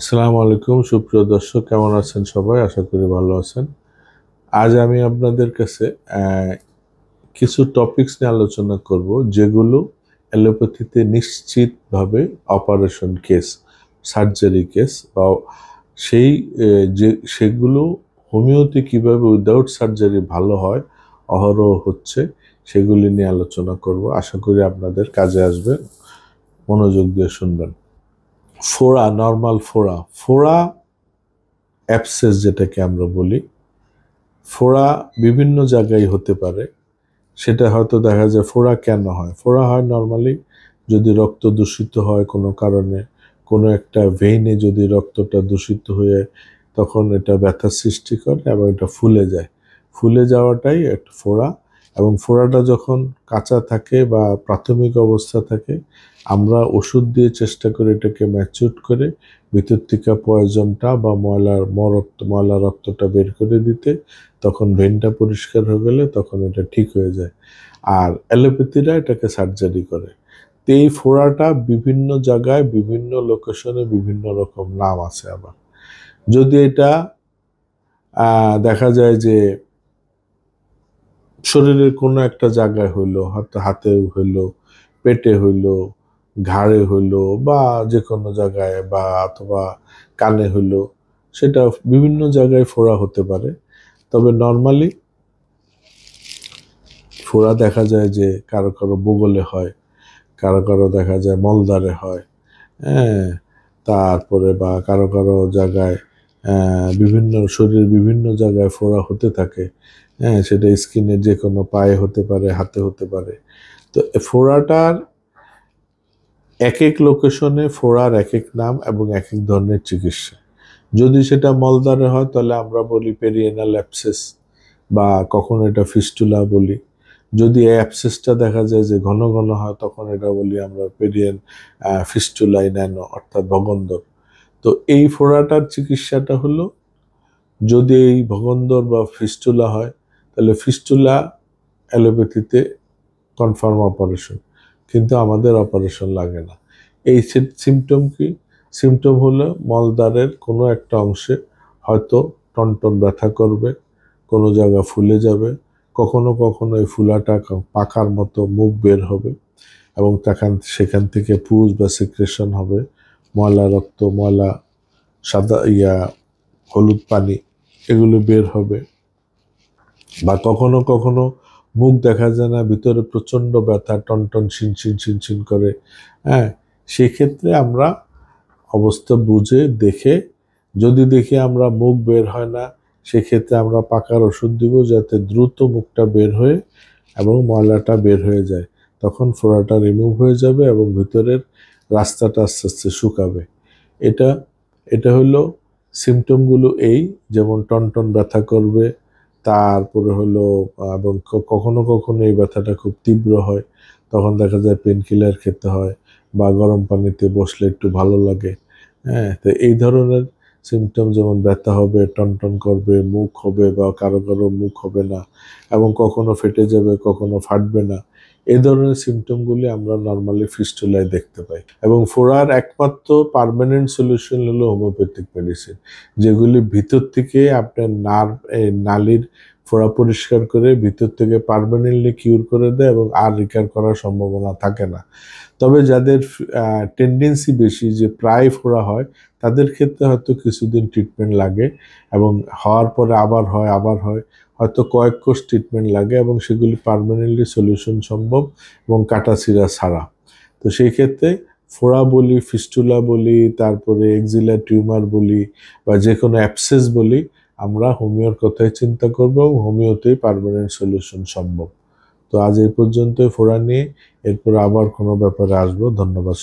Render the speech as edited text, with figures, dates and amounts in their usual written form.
আসসালামু আলাইকুম সুপ্রিয় দর্শক, কেমন আছেন সবাই? আশা করি ভালো আছেন। আজ আমি আপনাদের কাছে কিছু টপিকস নিয়ে আলোচনা করব, যেগুলো অ্যালোপ্যাথিতে নিশ্চিতভাবে অপারেশন কেস, সার্জারি কেস বা সেই যে সেগুলো হোমিওতে কিভাবে উইদাউট সার্জারি ভালো হয়, অহরহ হচ্ছে, সেগুলি নিয়ে আলোচনা করব। আশা করি আপনাদের কাজে আসবে, মনোযোগ দিয়ে শুনবেন। ফোড়া, নর্মাল ফোড়া, ফোড়া অ্যাবসেস যেটাকে আমরা বলি, ফোড়া বিভিন্ন জায়গায় হতে পারে। সেটা হয়তো দেখা যায় ফোড়া কেন হয়? ফোড়া হয় নর্মালি যদি রক্ত দূষিত হয় কোনো কারণে, কোনো একটা ভেইনে যদি রক্তটা দূষিত হয়ে তখন এটা ব্যথা সৃষ্টি করে এবং এটা ফুলে যায়। ফুলে যাওয়াটাই একটা ফোড়া। এবং ফোড়াটা যখন কাঁচা থাকে বা প্রাথমিক অবস্থা থাকে, আমরা ওষুধ দিয়ে চেষ্টা করি এটাকে ম্যাচিউর করে ভিতর থেকে পয়জনটা বা ময়লা রক্তটা বের করে দিতে। তখন ভেনটা পরিষ্কার হয়ে গেলে তখন এটা ঠিক হয়ে যায়। আর অ্যালোপ্যাথিরা এটাকে সার্জারি করে। তো এই ফোড়াটা বিভিন্ন জায়গায় বিভিন্ন লোকেশনে বিভিন্ন রকম নাম আছে। আবার যদি এটা দেখা যায় যে শরীরের কোনো একটা জায়গায় হইলো, হয়তো হাতে হইলো, পেটে হইলো, ঘাড়ে হইলো বা যে কোনো জায়গায়, বা অথবা কানে হইলো, সেটা বিভিন্ন জায়গায় ফোড়া হতে পারে। তবে নর্মালি ফোড়া দেখা যায় যে কারো কারো বগলে হয়, কারো কারো দেখা যায় মলদ্বারে হয়, হ্যাঁ, তারপরে বা কারো কারো জায়গায় বিভিন্ন শরীরের বিভিন্ন জায়গায় ফোড়া হতে থাকে। হ্যাঁ, সেটা স্কিনের যে কোনো পায়ে হতে পারে, হাতে হতে পারে। তো ফোড়াটার এক এক লোকেশনে ফোড়ার এক এক নাম এবং এক এক ধরনের চিকিৎসা। যদি সেটা মলদ্বারে হয় তাহলে আমরা বলি পেরিয়েনাল অ্যাবসেস, বা কখনো এটা ফিস্টুলা বলি। যদি এই অ্যাবসেসটা দেখা যায় যে ঘন ঘন হয় তখন এটা বলি আমরা পেরিয়েন ফিস্টুলাই ন্যানো, অর্থাৎ ভগন্দর। তো এই ফোড়াটার চিকিৎসাটা হলো, যদি এই ভগন্দর বা ফিস্টুলা হয় তাহলে ফিস্টুলা অ্যালোপ্যাথিতে কনফার্ম অপারেশন, কিন্তু আমাদের অপারেশন লাগে না। এই সিমটম কি? সিমটম হলো মলদ্বারের কোনো একটা অংশে হয়তো টনটন ব্যথা করবে, কোনো জায়গা ফুলে যাবে, কখনো কখনো এই ফুলাটা পাকার মতো মুখ বের হবে এবং সেখান থেকে পুজ বা সিক্রেশন হবে, ময়লা রক্ত, ময়লা, সাদা হলুদ পানি, এগুলো বের হবে। বা কখনো কখনো মুখ দেখা যায় না, ভিতরে প্রচণ্ড ব্যথা, টনটন শিনশিন শিনশিন করে। হ্যাঁ, সেক্ষেত্রে আমরা অবস্থা বুঝে দেখে, যদি দেখি আমরা মুখ বের হয় না, সেক্ষেত্রে আমরা পাকার ওষুধ দিব যাতে দ্রুত মুখটা বের হয়ে এবং ময়লাটা বের হয়ে যায়। তখন ফোড়াটা রিমুভ হয়ে যাবে এবং ভিতরের রাস্তাটা আস্তে আস্তে শুকাবে। এটা এটা হলো সিমটমগুলো, এই যেমন টনটন ব্যথা করবে, তারপরে হলো এবং কখনো কখনো এই ব্যথাটা খুব তীব্র হয়, তখন দেখা যায় পেন কিলার খেতে হয় বা গরম পানিতে বসলে একটু ভালো লাগে। হ্যাঁ, তো এই ধরনের সিমটম, যেমন ব্যথা হবে, টনটন করবে, মুখ হবে বা কারো কারো মুখ হবে না এবং কখনো ফেটে যাবে, কখনো ফাটবে না, এই ধরনের সিমটমগুলি আমরা নর্মালি ফিস্টুলায় দেখতে পাই। এবং ফোড়ার একমাত্র পার্মানেন্ট সলিউশন হলো হোমিওপ্যাথিক মেডিসিন, যেগুলি ভিতর থেকে আপনার নালীর ফোড়া পরিষ্কার করে ভিতর থেকে পার্মানেন্টলি কিউর করে দেয় এবং আর রিকার করার সম্ভাবনা থাকে না। তবে যাদের টেন্ডেন্সি বেশি যে প্রায় ফোড়া হয়, তাদের ক্ষেত্রে হয়তো কিছুদিন ট্রিটমেন্ট লাগে এবং হওয়ার পরে আবার হয়, হয়তো কয়েক কোর্স ট্রিটমেন্ট লাগে এবং সেগুলি পার্মানেন্টলি সলিউশন সম্ভব এবং কাটাছিঁড়া ছাড়া। তো সেই ক্ষেত্রে ফোড়া বলি, ফিস্টুলা বলি, তারপরে এক্সিলার টিউমার বলি বা যে কোনো অ্যাবসেস বলি, আমরা হোমিওর কথাই চিন্তা করব এবং হোমিওতেই পার্মানেন্ট সলিউশন সম্ভব। তো আজ এই পর্যন্তই ফোড়া নিয়ে, এরপর আবার কোনো ব্যাপারে আসবো। ধন্যবাদ।